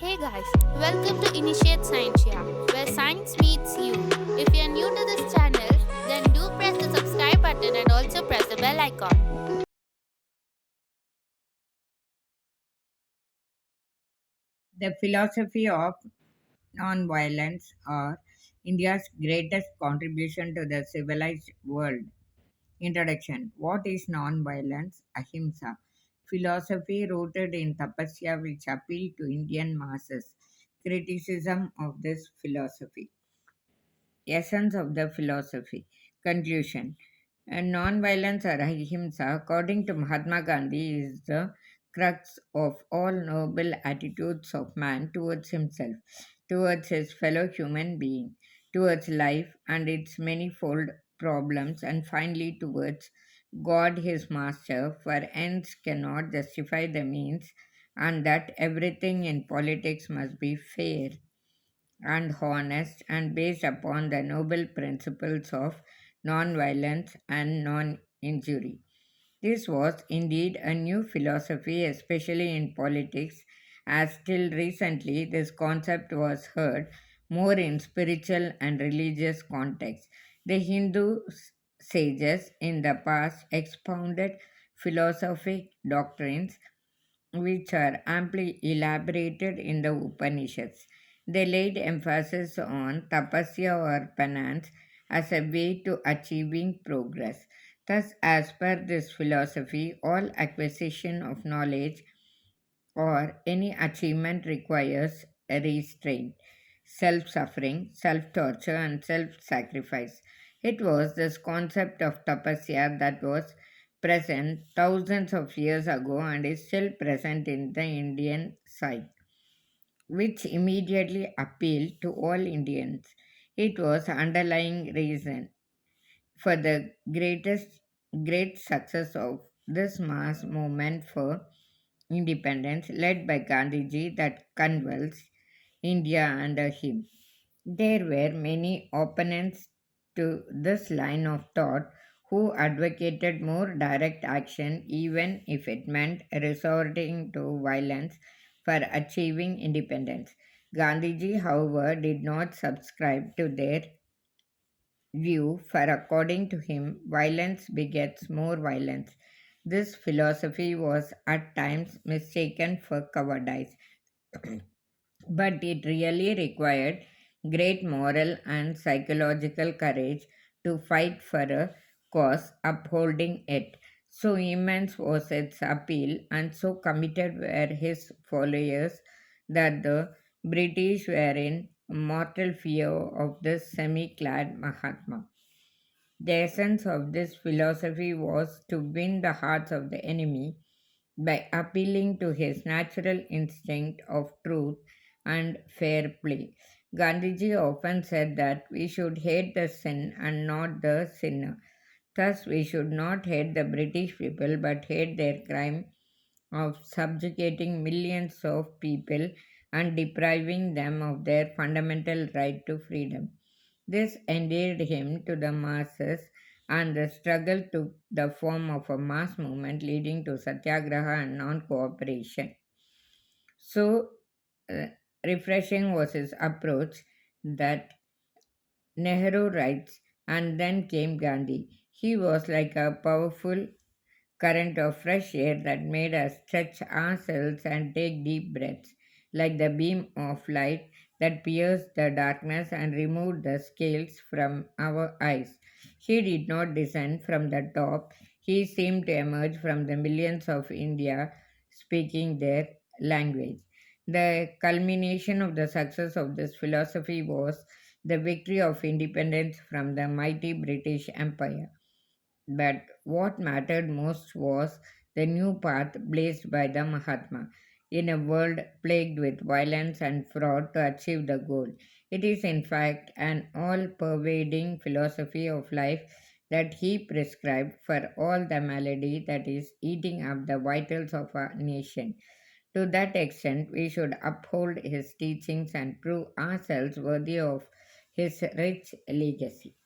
Hey guys, welcome to Initiate Scientia, where science meets you. If you're new to this channel, then do press the subscribe button and also press the bell icon. The philosophy of nonviolence or India's greatest contribution to the civilized world. Introduction. What is nonviolence? Ahimsa. Philosophy rooted in tapasya which appealed to Indian masses. Criticism of this philosophy. Essence of the philosophy. Conclusion. Non-violence or ahimsa, according to Mahatma Gandhi, is the crux of all noble attitudes of man towards himself, towards his fellow human being, towards life and its manifold problems, and finally towards God his master, for ends cannot justify the means, and that everything in politics must be fair and honest and based upon the noble principles of non-violence and non-injury. This was indeed a new philosophy, especially in politics, as till recently this concept was heard more in spiritual and religious contexts. The Hindu sages in the past expounded philosophic doctrines which are amply elaborated in the Upanishads. They laid emphasis on tapasya or penance as a way to achieving progress. Thus, as per this philosophy, all acquisition of knowledge or any achievement requires a restraint, self suffering, self torture, and self sacrifice. It was this concept of tapasya that was present thousands of years ago and is still present in the Indian side, which immediately appealed to all Indians. It was underlying reason for the great success of this mass movement for independence led by Gandhiji that convulsed India under him. There were many opponents to this line of thought who advocated more direct action even if it meant resorting to violence for achieving independence. Gandhiji, however, did not subscribe to their view, for according to him, violence begets more violence. This philosophy was at times mistaken for cowardice, but it really required great moral and psychological courage to fight for a cause upholding it. So immense was its appeal, and so committed were his followers that the British were in mortal fear of this semi clad Mahatma. The essence of this philosophy was to win the hearts of the enemy by appealing to his natural instinct of truth and fair play. Gandhiji often said that we should hate the sin and not the sinner. Thus, we should not hate the British people but hate their crime of subjugating millions of people and depriving them of their fundamental right to freedom. This endeared him to the masses, and the struggle took the form of a mass movement leading to satyagraha and non cooperation. So, uh, refreshing was his approach that Nehru writes, and then came Gandhi. He was like a powerful current of fresh air that made us stretch ourselves and take deep breaths, like the beam of light that pierced the darkness and removed the scales from our eyes. He did not descend from the top, he seemed to emerge from the millions of India speaking their language. The culmination of the success of this philosophy was the victory of independence from the mighty British Empire. But what mattered most was the new path blazed by the Mahatma in a world plagued with violence and fraud to achieve the goal. It is, in fact, an all pervading philosophy of life that he prescribed for all the malady that is eating up the vitals of our nation. To that extent, we should uphold his teachings and prove ourselves worthy of his rich legacy.